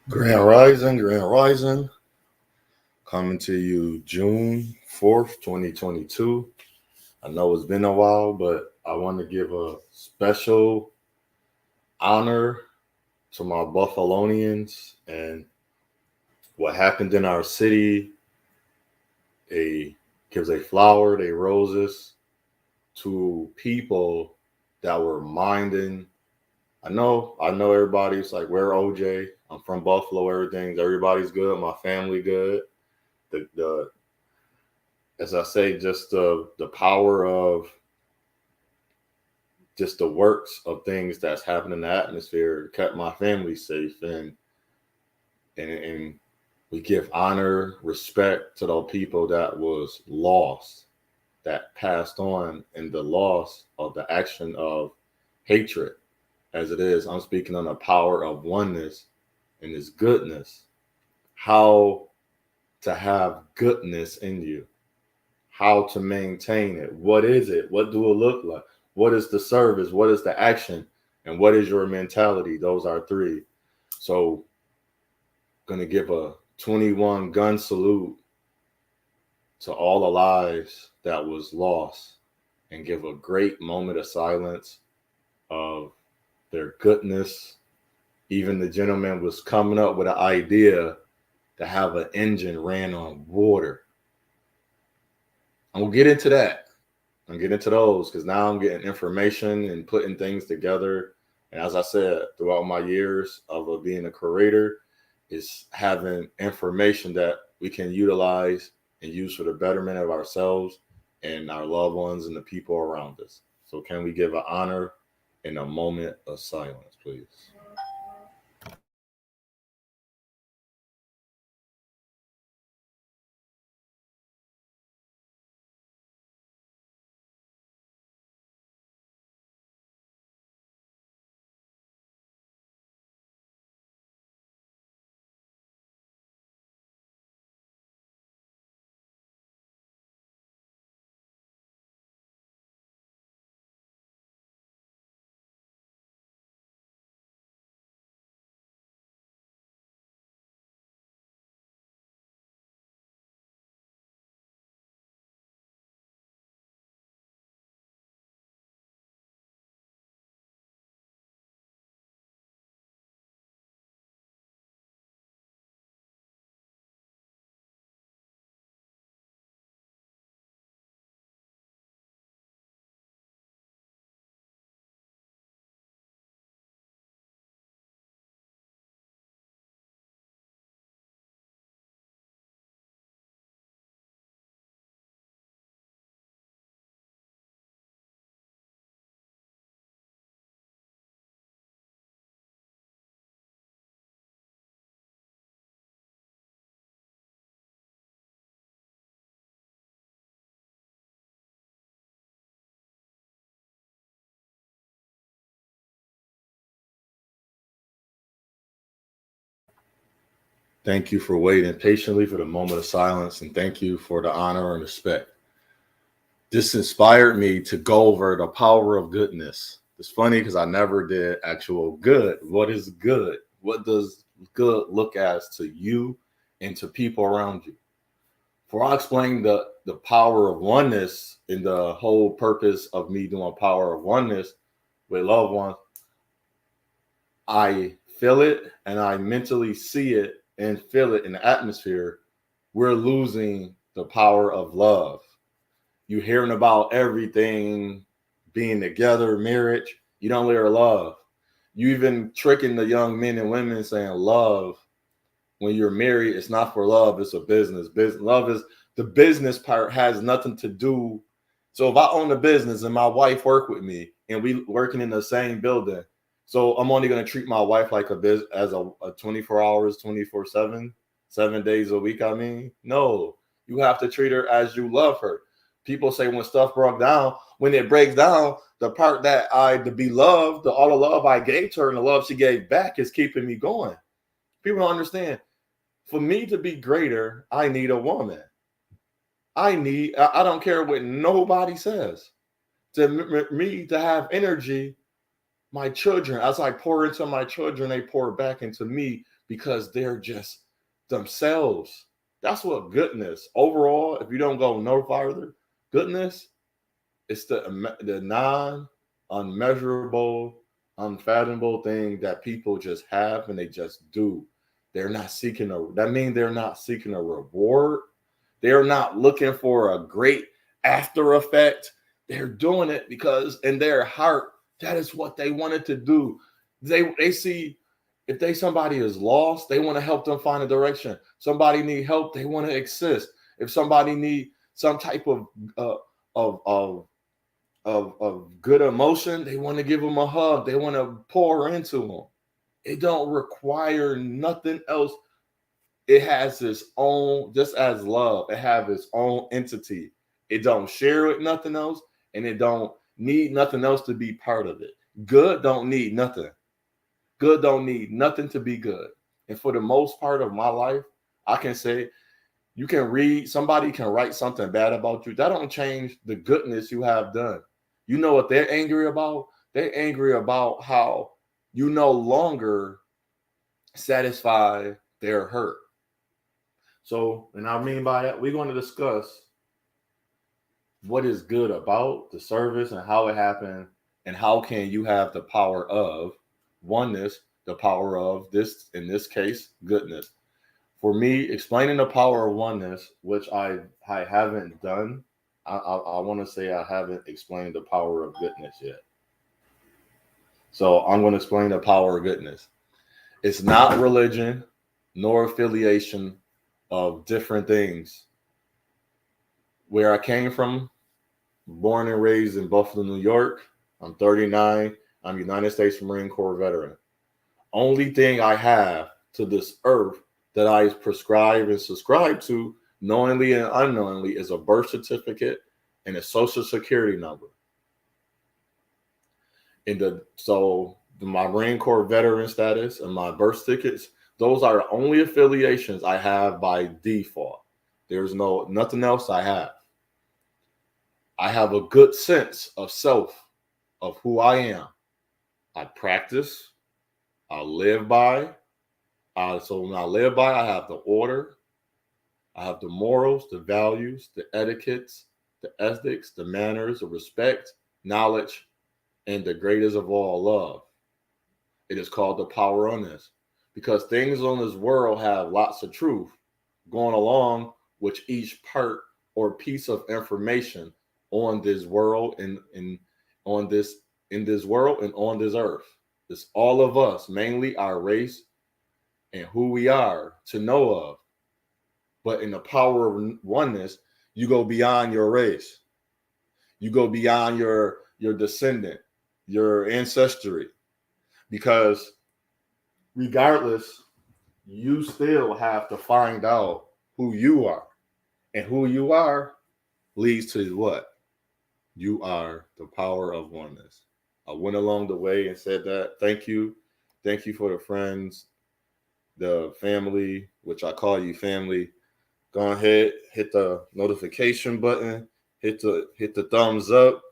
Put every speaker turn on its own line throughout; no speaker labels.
Grand Rising, coming to you June 4th, 2022. I know it's been a while, but I want to give a special honor to my Buffalonians and what happened in our city. Gives a flower, they roses to people that were minding. I know everybody's like, where OJ? I'm from Buffalo, everybody's good, my family good. The as I say, just the power of just the works of things that's happening in the atmosphere kept my family safe, and we give honor, respect to those people that was lost, that passed on in the loss of the action of hatred. As it is, I'm speaking on the power of oneness and His goodness. How to have goodness in you, how to maintain it. What is it? What do it look like? What is the service? What is the action? And what is your mentality? Those are three. So, going to give a 21 gun salute to all the lives that was lost and give a great moment of silence of their goodness. Even the gentleman was coming up with an idea to have an engine ran on water. And we'll get into that. I'm getting into those because now I'm getting information and putting things together. And as I said, throughout my years of being a curator, is having information that we can utilize and use for the betterment of ourselves and our loved ones and the people around us. So can we give an honor in a moment of silence, please? Thank you for waiting patiently for the moment of silence, and thank you for the honor and respect. This inspired me to go over the power of goodness. It's funny because I never did actual good. What is good? What does good look as to you and to people around you? Before I explain the power of oneness and the whole purpose of me doing power of oneness with loved ones, I feel it and I mentally see it and feel it in the atmosphere. We're losing the power of love. You hearing about everything being together, marriage, you don't hear love. You even tricking the young men and women saying love when you're married, it's not for love, it's a business. Business love is the business part has nothing to do. So if I own a business and my wife work with me and we working in the same building, so I'm only gonna treat my wife like a 24 hours, 24/7, 7 days a week. I mean, no, you have to treat her as you love her. People say when stuff broke down, when it breaks down, the part that I to be loved, all the love I gave to her and the love she gave back is keeping me going. People don't understand. For me to be greater, I need a woman. I don't care what nobody says. Me to have energy, my children, as I pour into my children, they pour back into me because they're just themselves. That's what goodness overall, if you don't go no farther, goodness, it's the unmeasurable, unfathomable thing that people just have and they just do. They're not seeking that means they're not seeking a reward. They're not looking for a great after effect. They're doing it because in their heart, that is what they wanted to do. They see if somebody is lost, they want to help them find a direction. Somebody need help, they want to assist. If somebody need some type of good emotion, they want to give them a hug. They want to pour into them. It don't require nothing else. It has its own, just as love, it have its own entity. It don't share with nothing else, and it don't need nothing else to be part of it. Good don't need nothing. Good don't need nothing to be good. And for the most part of my life, I can say, you can read, somebody can write something bad about you. That don't change the goodness you have done. You know what they're angry about? They're angry about how you no longer satisfy their hurt. So, and I mean by that, we're going to discuss what is good about the service and how it happened, and how can you have the power of oneness, the power of this, in this case, goodness. For me, explaining the power of oneness, which I haven't done, I want to say I haven't explained the power of goodness yet. So I'm going to explain the power of goodness. It's not religion nor affiliation of different things. Where I came from, born and raised in Buffalo, New York. I'm 39. I'm United States Marine Corps veteran. Only thing I have to this earth that I prescribe and subscribe to, knowingly and unknowingly, is a birth certificate and a social security number. My Marine Corps veteran status and my birth tickets, those are the only affiliations I have by default. There's nothing else I have. I have a good sense of self, of who I am. I practice. I live by. So when I live by, I have the order. I have the morals, the values, the etiquettes, the ethics, the manners, the respect, knowledge, and the greatest of all, love. It is called the power on this, because things on this world have lots of truth going along with each part or piece of information on this world and in this world and on this earth. It's all of us, mainly our race and who we are to know of. But in the power of oneness, you go beyond your race. You go beyond your descendant, your ancestry. Because regardless, you still have to find out who you are. And who you are leads to what? You are the power of oneness. I went along the way and said that. Thank you. Thank you for the friends, the family, which I call you family. Go ahead, hit the notification button, hit the thumbs up,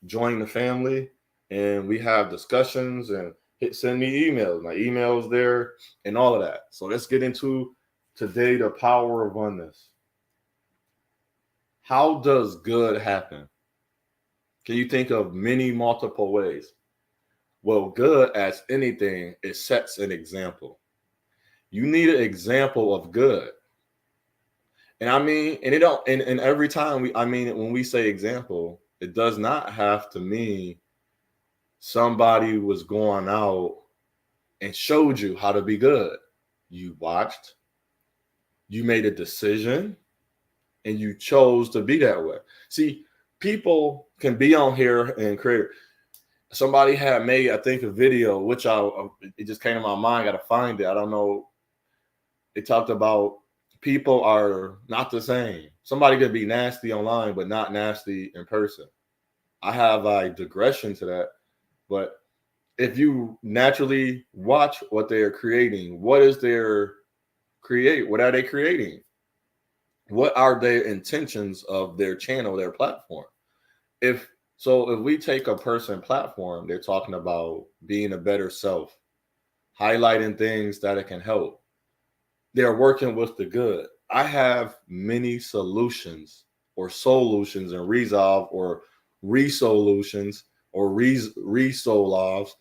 join the family, and we have discussions, and send me emails. My email's there and all of that. So let's get into today the power of oneness. How does good happen? Can you think of many multiple ways? Well, good as anything, it sets an example. You need an example of good. And I mean, and it don't, and every time when we say example, it does not have to mean somebody was going out and showed you how to be good. You watched, you made a decision, and you chose to be that way. See, people can be on here and create. Somebody had made, I think, a video, which it just came to my mind. I got to find it. I don't know. It talked about people are not the same. Somebody could be nasty online, but not nasty in person. I have a digression to that. But if you naturally watch what they are creating, what are they creating? What are their intentions of their channel, their platform? If we take a person platform, they're talking about being a better self, highlighting things that it can help. They're working with the good. I have many solutions or solutions and resolve or resolutions or resolves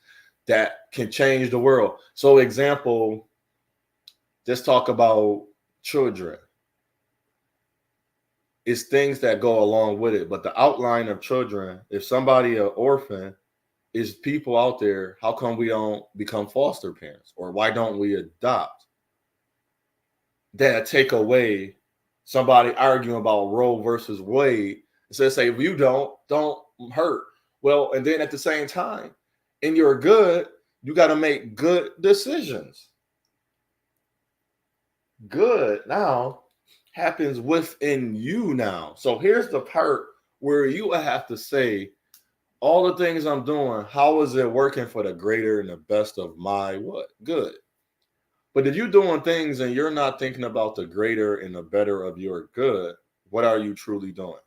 that can change the world. So example, just talk about children. It's things that go along with it. But the outline of children, if somebody an orphan, is people out there, how come we don't become foster parents? Or why don't we adopt? That take away somebody arguing about Roe versus Wade. So they say, if you don't hurt. Well, and then at the same time, in your good, you got to make good decisions. Good now happens within you now. So here's the part where you have to say, all the things I'm doing, how is it working for the greater and the best of my what? Good. But if you're doing things and you're not thinking about the greater and the better of your good, what are you truly doing?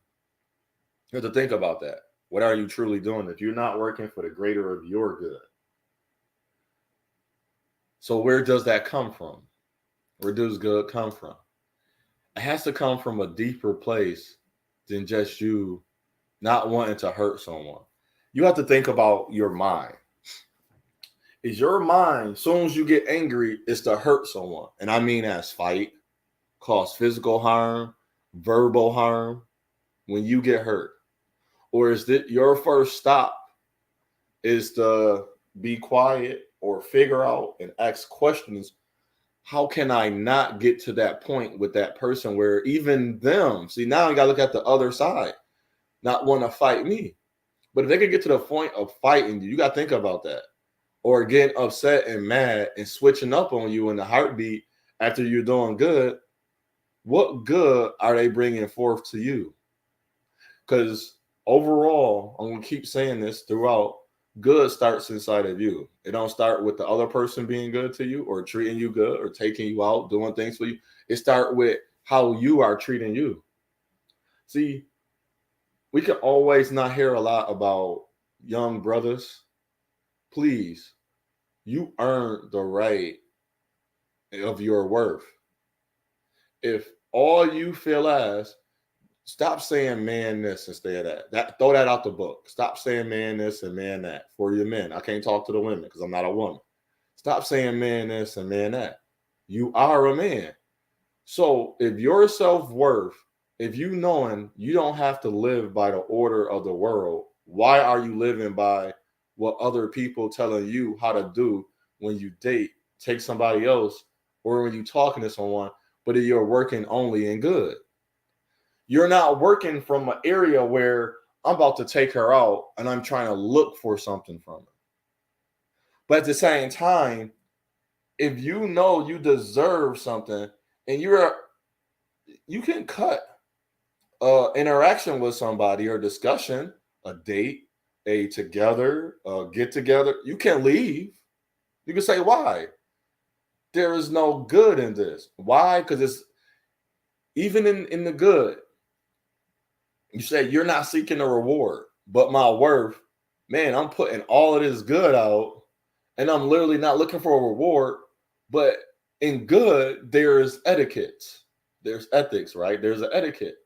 You have to think about that. What are you truly doing if you're not working for the greater of your good? So where does that come from? Where does good come from? It has to come from a deeper place than just you not wanting to hurt someone. You have to think about your mind. Is your mind, as soon as you get angry, is to hurt someone? And I mean as fight, cause physical harm, verbal harm, when you get hurt? Or is that your first stop is to be quiet or figure out and ask questions? How can I not get to that point with that person where even them, see, now you got to look at the other side, not want to fight me. But if they can get to the point of fighting you, you got to think about that. Or getting upset and mad and switching up on you in the heartbeat after you're doing good, what good are they bringing forth to you? Because overall, I'm going to keep saying this throughout, good starts inside of you. It don't start with the other person being good to you or treating you good or taking you out, doing things for you. It starts with how you are treating you. See, we can always not hear a lot about young brothers. Please, you earn the right of your worth. If all you feel as, stop saying man this instead of that. Throw that out the book. Stop saying man this and man that for your men. I can't talk to the women because I'm not a woman. Stop saying man this and man that. You are a man. So if your self-worth, if you knowing you don't have to live by the order of the world, why are you living by what other people telling you how to do when you date, take somebody else, or when you talking to someone, but if you're working only in good? You're not working from an area where I'm about to take her out and I'm trying to look for something from her. But at the same time, if you know you deserve something and you can cut interaction with somebody or discussion, a date, a together, get together, you can leave. You can say, why? There is no good in this. Why? Because it's even in the good. You say you're not seeking a reward, but my worth, man, I'm putting all of this good out and I'm literally not looking for a reward. But in good, there's etiquettes, there's ethics, right? There's an etiquette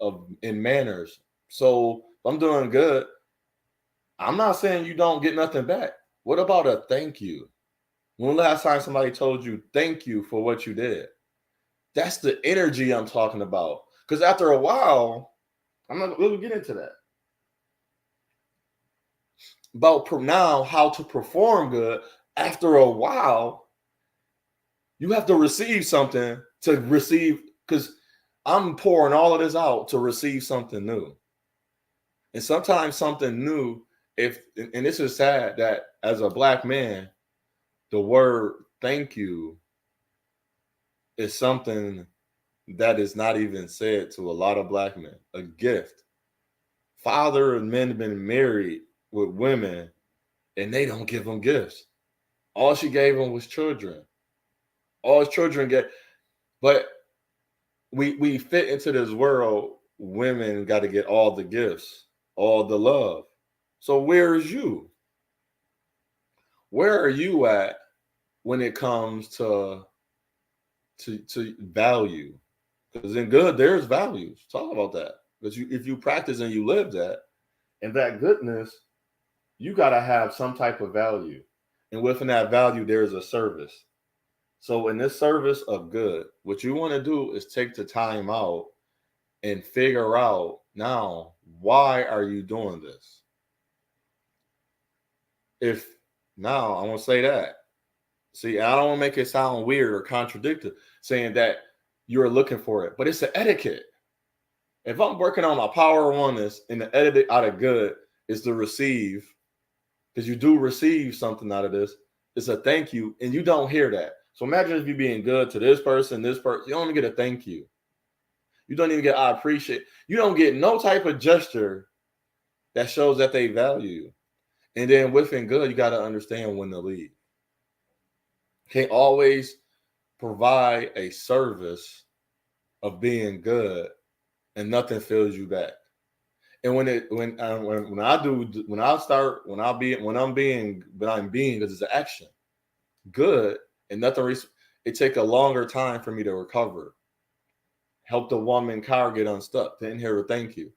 in manners. So if I'm doing good, I'm not saying you don't get nothing back. What about a thank you? When last time somebody told you thank you for what you did? That's the energy I'm talking about. Because after a while, I'm not going to get into that. About now, how to perform good. After a while, you have to receive something to receive, because I'm pouring all of this out to receive something new. And sometimes something new, and this is sad that as a Black man, the word thank you is something that is not even said to a lot of Black men. A gift. Father and men have been married with women and they don't give them gifts. All she gave them was children. All his children get, but we fit into this world. Women got to get all the gifts, all the love. So where is you? Where are you at when it comes to value. Because in good, there's values. Talk about that. Because if you practice and you live that, and that goodness, you got to have some type of value. And within that value, there is a service. So in this service of good, what you want to do is take the time out and figure out, now, why are you doing this? Now, I want to say that. See, I don't want to make it sound weird or contradictory saying that you're looking for it, but it's an etiquette. If I'm working on my power of oneness and the etiquette out of good is to receive, because you do receive something out of this, it's a thank you, and you don't hear that. So imagine if you're being good to this person, you don't even get a thank you. You don't even get I appreciate. You don't get no type of gesture that shows that they value you. And then within good, you got to understand when to leave. Can't always provide a service of being good and nothing fills you back. And when I'm being, because it's an action, good and nothing. It take a longer time for me to recover. Help the woman car get unstuck. Didn't hear her thank you.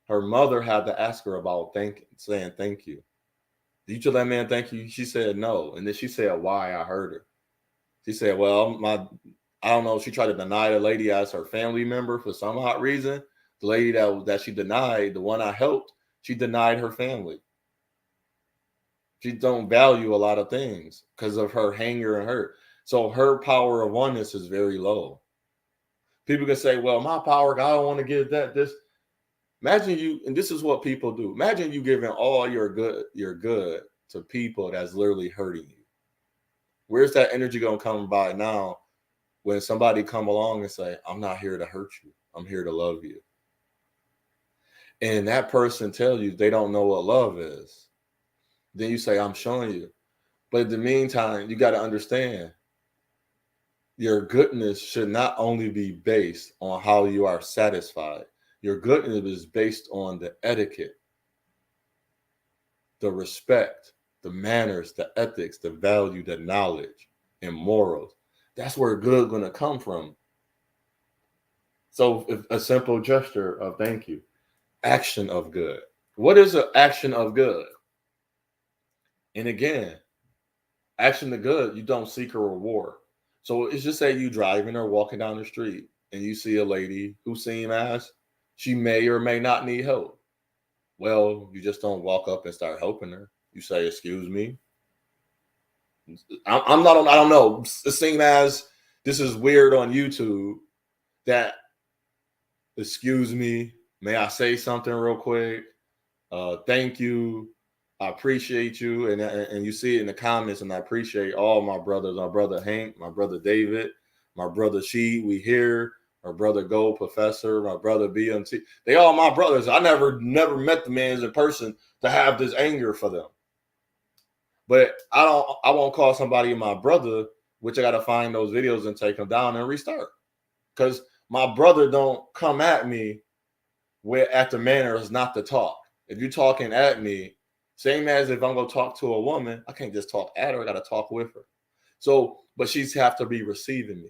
Her mother had to ask her about saying thank you. Did you tell that man thank you? She said no. And then she said why. I heard her. She said, well, I don't know. She tried to deny the lady as her family member for some odd reason. The lady that she denied, the one I helped, she denied her family. She don't value a lot of things because of her anger and hurt. So her power of oneness is very low. People can say, well, my power, I don't want to give this. Imagine you, and this is what people do. Imagine you giving all your good to people that's literally hurting you. Where's that energy going to come by now when somebody come along and say, I'm not here to hurt you. I'm here to love you. And that person tells you they don't know what love is. Then you say, I'm showing you. But in the meantime, you got to understand your goodness should not only be based on how you are satisfied. Your goodness is based on the etiquette, the respect, the manners, the ethics, the value, the knowledge, and morals. That's where good going to come from. So if a simple gesture of thank you, action of good. What is an action of good? And again, action of good, you don't seek a reward. So it's just say you driving or walking down the street and you see a lady who seems as she may or may not need help. Well, you just don't walk up and start helping her. You say, excuse me. I don't know. It seems as this is weird on YouTube that, excuse me, may I say something real quick? Thank you. I appreciate you. And you see it in the comments, and I appreciate all my brothers, my brother Hank, my brother David, my brother She, we here, my brother Gold Professor, my brother BMT. They all my brothers. I never met the man in person to have this anger for them. But I won't call somebody my brother, which I got to find those videos and take them down and restart. Because my brother don't come at me where at the manner is not to talk. If you're talking at me, same as if I'm going to talk to a woman, I can't just talk at her. I got to talk with her. So, but she's have to be receiving me.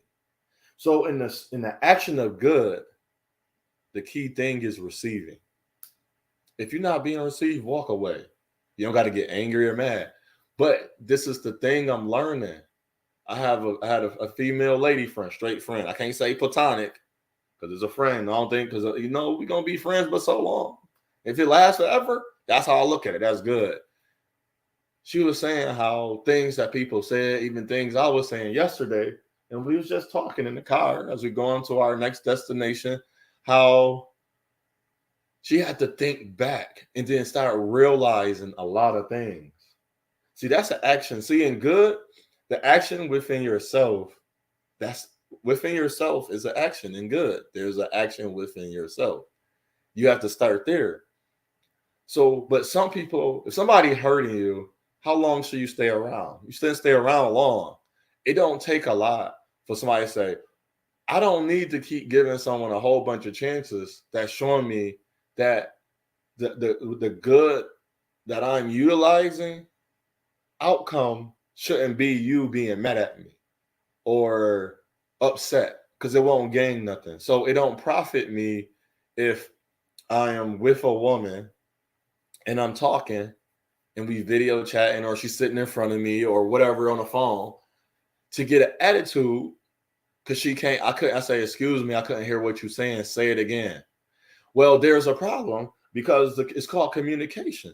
So in the action of good, the key thing is receiving. If you're not being received, walk away. You don't got to get angry or mad. But this is the thing I'm learning. I had a female lady friend, straight friend. I can't say platonic because it's a friend. I don't think, because we're going to be friends but so long. If it lasts forever, that's how I look at it. That's good. She was saying how things that people said, even things I was saying yesterday, and we was just talking in the car as we go on to our next destination, how she had to think back and then start realizing a lot of things. See, that's an action. Seeing good, the action within yourself, that's within yourself is an action in good. There's an action within yourself. You have to start there. So, but some people, if somebody hurting you, how long should you stay around? You shouldn't stay around long. It don't take a lot for somebody to say, I don't need to keep giving someone a whole bunch of chances that's showing me that the good that I'm utilizing outcome shouldn't be you being mad at me or upset, because it won't gain nothing. So it don't profit me if I am with a woman and I'm talking and we video chatting, or she's sitting in front of me or whatever on the phone, to get an attitude because I say, excuse me, I couldn't hear what you're saying. Say it again. Well, there's a problem because it's called communication.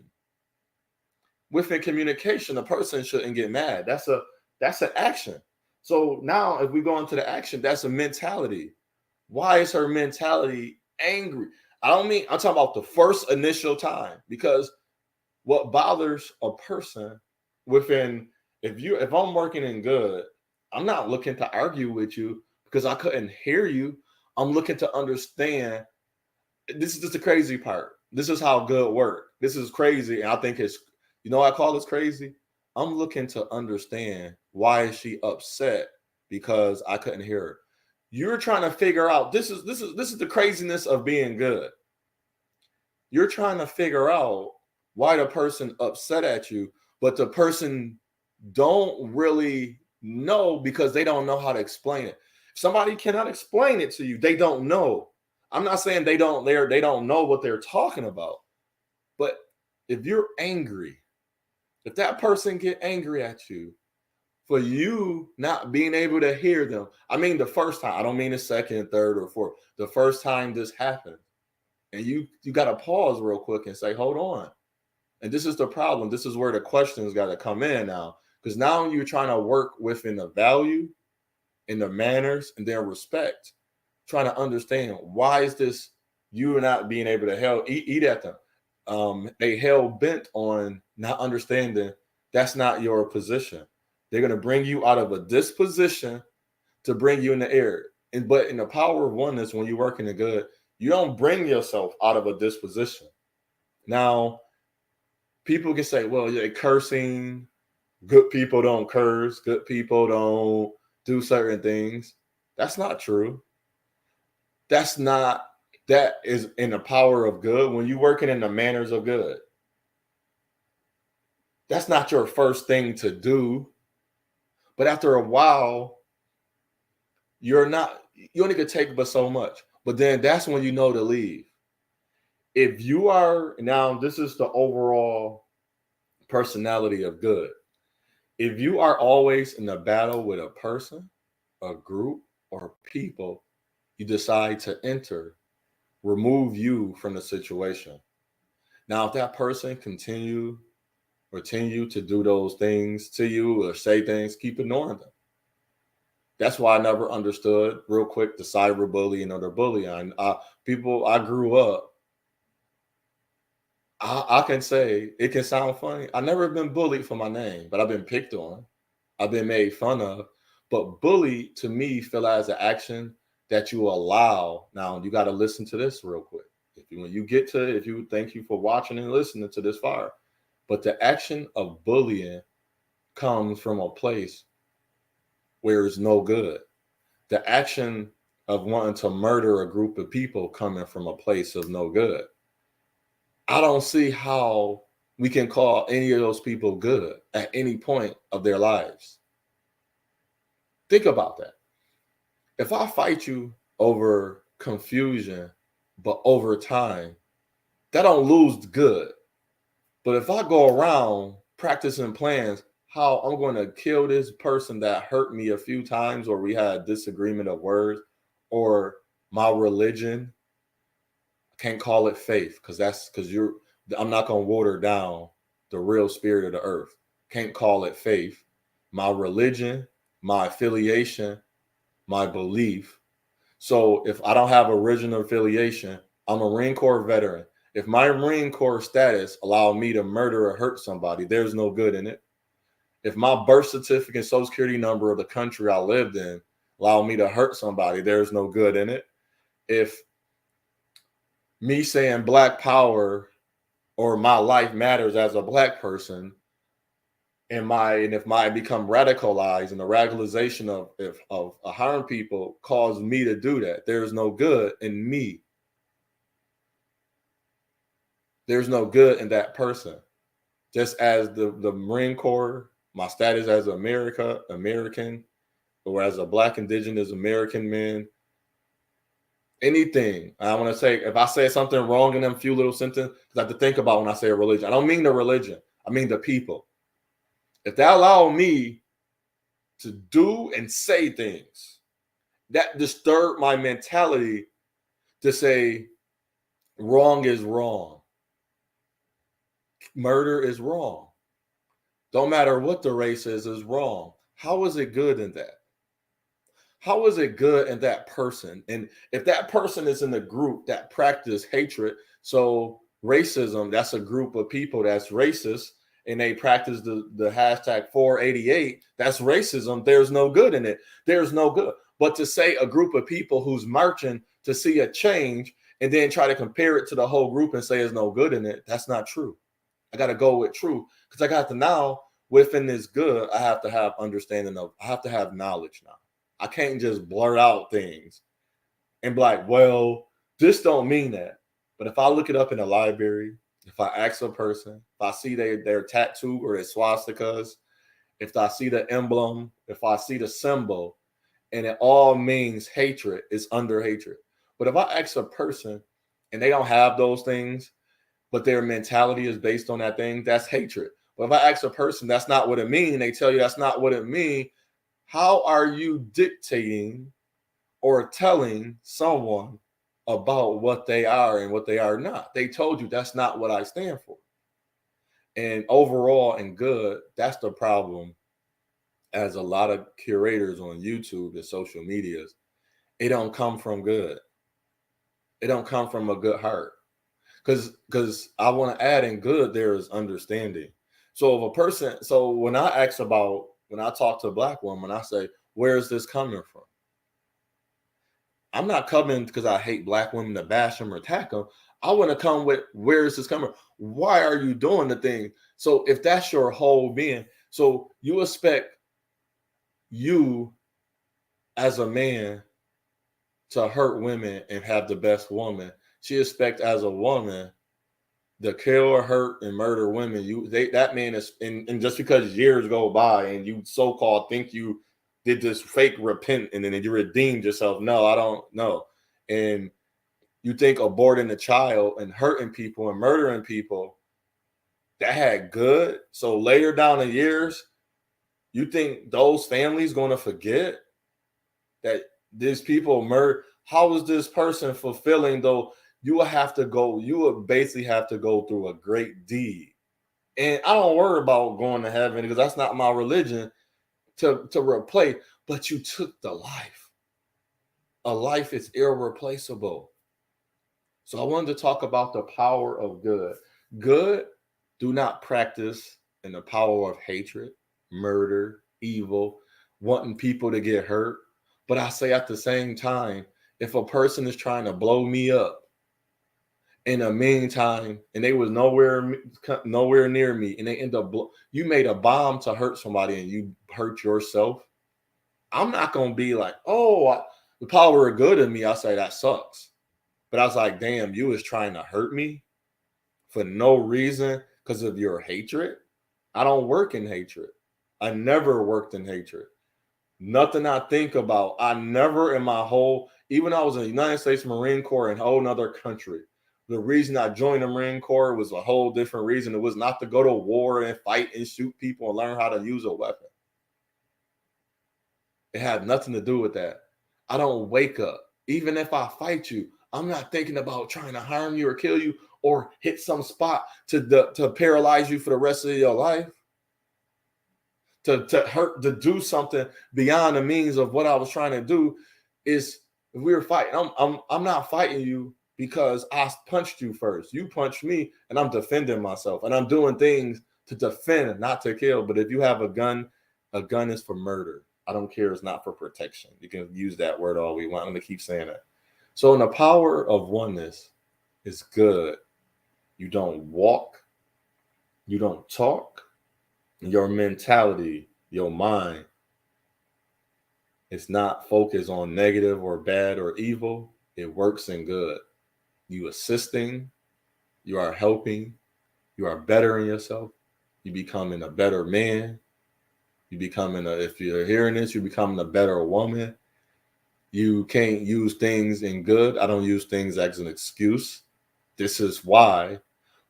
Within communication, a person shouldn't get mad. That's an action. So now if we go into the action, that's a mentality. Why is her mentality angry? I'm talking about the first initial time, because what bothers a person within, if I'm working in good, I'm not looking to argue with you because I couldn't hear you. I'm looking to understand. This is just the crazy part. This is how good work. This is crazy. And I think I call this crazy. I'm looking to understand, why is she upset because I couldn't hear her. You're trying to figure out, this is the craziness of being good. You're trying to figure out why the person upset at you, but the person don't really know because they don't know how to explain it. If somebody cannot explain it to you, they don't know. I'm not saying they don't know what they're talking about. But if you're angry, if that person get angry at you for you not being able to hear them, I mean the first time, I don't mean the second, third, or fourth, the first time this happened, and you got to pause real quick and say, hold on. And this is the problem. This is where the questions got to come in now, because now you're trying to work within the value, in the manners, and their respect, trying to understand, why is this you not being able to eat at them. They hell bent on not understanding that's not your position. They're going to bring you out of a disposition to bring you in the air. But in the power of oneness, when you work in the good, you don't bring yourself out of a disposition. Now, people can say, well, you're cursing. Good people don't curse. Good people don't do certain things. That's not true. That is in the power of good. When you're working in the manners of good, that's not your first thing to do. But after a while, you only could take but so much. But then that's when you know to leave. If you are, now this is the overall personality of good. If you are always in a battle with a person, a group, or people, you decide to remove you from the situation. Now, if that person continue to do those things to you or say things, keep ignoring them. That's why I never understood, real quick, the cyberbullying or the bullying. I grew up, I can say, it can sound funny, I never been bullied for my name, but I've been picked on. I've been made fun of. But bully, to me, feel as an action that you allow. Now, you got to listen to this real quick. Thank you for watching and listening to this far. But the action of bullying comes from a place where it's no good. The action of wanting to murder a group of people coming from a place of no good. I don't see how we can call any of those people good at any point of their lives. Think about that. If I fight you over confusion, but over time, that don't lose good. But if I go around practicing plans, how I'm going to kill this person that hurt me a few times, or we had a disagreement of words, or my religion, I can't call it faith because I'm not going to water down the real spirit of the earth. Can't call it faith. My religion, my affiliation, my belief. So if I don't have original affiliation, I'm a Marine Corps veteran. If my Marine Corps status allowed me to murder or hurt somebody, there's no good in it. If my birth certificate, social security number of the country I lived in allowed me to hurt somebody, there's no good in it. If me saying Black power or my life matters as a Black person, and if I become radicalized, and the radicalization of harm people cause me to do that, there's no good in me. There's no good in that person. Just as the Marine Corps my status as American, or as a Black Indigenous American man, anything. I want to say, if I say something wrong in them few little sentences, because I have to think about when I say a religion. I don't mean the religion. I mean the people. If they allow me to do and say things that disturb my mentality to say wrong is wrong, murder is wrong, don't matter what the race is wrong. How is it good in that? How is it good in that person? And if that person is in the group that practice hatred, so racism, that's a group of people that's racist, and they practice the hashtag 488, that's racism. There's no good in it. There's no good. But to say a group of people who's marching to see a change and then try to compare it to the whole group and say there's no good in it, that's not true. I got to go with true, because I got to now, within this good, I have to have understanding of, I have to have knowledge now. I can't just blurt out things and be like, well, this don't mean that. But if I look it up in the library, if I ask a person, if I see their tattoo or their swastikas, if I see the emblem, if I see the symbol, and it all means hatred, it's under hatred. But if I ask a person and they don't have those things, but their mentality is based on that thing, that's hatred. But if I ask a person, that's not what it means, they tell you that's not what it means, how are you dictating or telling someone about what they are and what they are not? They told you that's not what I stand for. And overall and good, that's the problem. As a lot of curators on YouTube and social medias, it don't come from good. It don't come from a good heart. Because I want to add in good, there is understanding. So if a person, so when I talk to a Black woman, I say, where is this coming from? I'm not coming because I hate Black women to bash them or attack them. I want to come with, where is this coming from? Why are you doing the thing? So if that's your whole being, so you expect you as a man to hurt women and have the best woman. She expects as a woman to kill or hurt and murder women. That man is, and just because years go by and you so-called think you did this fake repent and then you redeemed yourself. No, I don't know. And you think aborting a child and hurting people and murdering people, that had good. So later down the years, you think those families going to forget that these people murder? How is this person fulfilling, though? You would basically have to go through a great deed. And I don't worry about going to heaven because that's not my religion to replace, but you took the life. A life is irreplaceable. So I wanted to talk about the power of good. Good, do not practice in the power of hatred, murder, evil, wanting people to get hurt. But I say at the same time, if a person is trying to blow me up in the meantime, and they was nowhere near me, and they end up, you made a bomb to hurt somebody and you hurt yourself, I'm not going to be like, oh, the power of good in me. I say that sucks. But I was like, damn, you was trying to hurt me for no reason because of your hatred. I don't work in hatred. I never worked in hatred. Nothing I think about. I never in my whole, even I was in the United States Marine Corps in a whole nother country. The reason I joined the Marine Corps was a whole different reason. It was not to go to war and fight and shoot people and learn how to use a weapon. It had nothing to do with that. I don't wake up. Even if I fight you, I'm not thinking about trying to harm you or kill you or hit some spot to paralyze you for the rest of your life. To hurt, to do something beyond the means of what I was trying to do. Is if we were fighting, I'm not fighting you because I punched you first. You punched me and I'm defending myself and I'm doing things to defend, not to kill. But if you have a gun is for murder. I don't care. It's not for protection. You can use that word all we want. I'm going to keep saying that. So in the power of oneness is good. You don't walk. You don't talk. Your mentality, your mind, it's not focused on negative or bad or evil. It works in good. You assisting, you are helping, you are bettering yourself, you becoming a better man, if you're hearing this, you're becoming a better woman. You can't use things in good. I don't use things as an excuse. This is why.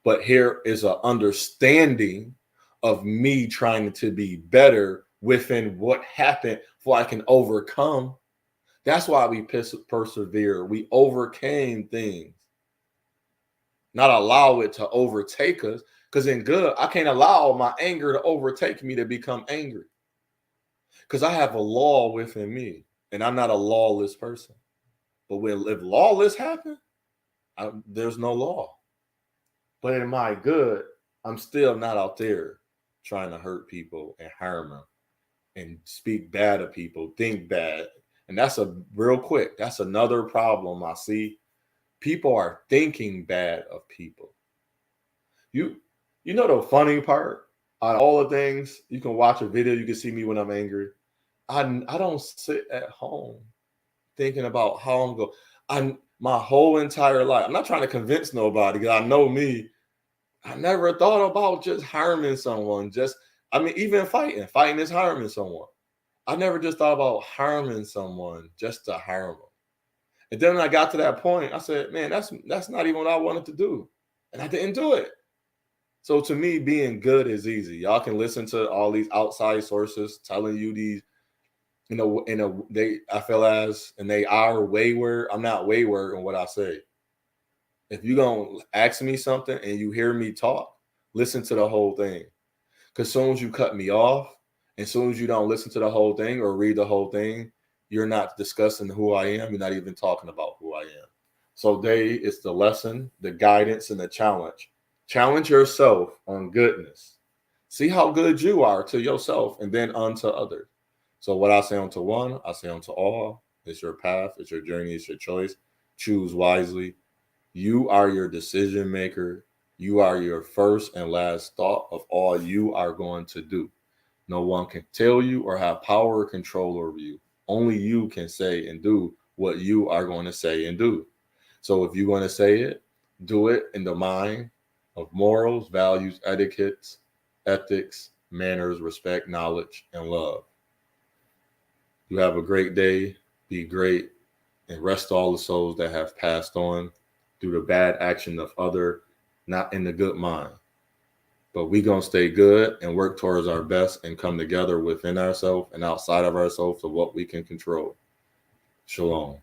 But here is an understanding of me trying to be better within what happened so I can overcome. That's why we persevere. We overcame things. Not allow it to overtake us. Because in good, I can't allow my anger to overtake me to become angry. Because I have a law within me. And I'm not a lawless person. But if lawless happen, there's no law. But in my good, I'm still not out there trying to hurt people and harm them and speak bad of people, think bad. And that's that's another problem I see. People are thinking bad of people. You know the funny part? Out of all the things, you can watch a video, you can see me when I'm angry. I don't sit at home thinking about how I'm going. My whole entire life, I'm not trying to convince nobody because I know me. I never thought about just harming someone. Even fighting. Fighting is harming someone. I never just thought about harming someone just to harm them. And then when I got to that point, I said, man, that's not even what I wanted to do. And I didn't do it. So to me, being good is easy. Y'all can listen to all these outside sources telling you these, I feel as, and they are wayward. I'm not wayward in what I say. If you're going to ask me something and you hear me talk, listen to the whole thing. Because as soon as you cut me off, and as soon as you don't listen to the whole thing or read the whole thing, you're not discussing who I am. You're not even talking about who I am. So it's the lesson, the guidance, and the challenge. Challenge yourself on goodness. See how good you are to yourself and then unto others. So what I say unto one, I say unto all. It's your path. It's your journey. It's your choice. Choose wisely. You are your decision maker. You are your first and last thought of all you are going to do. No one can tell you or have power or control over you. Only you can say and do what you are going to say and do. So if you're going to say it, do it in the mind of morals, values, etiquettes, ethics, manners, respect, knowledge, and love. You have a great day. Be great. And rest all the souls that have passed on through the bad action of other, not in the good mind. But we going to stay good and work towards our best and come together within ourselves and outside of ourselves to what we can control. Shalom.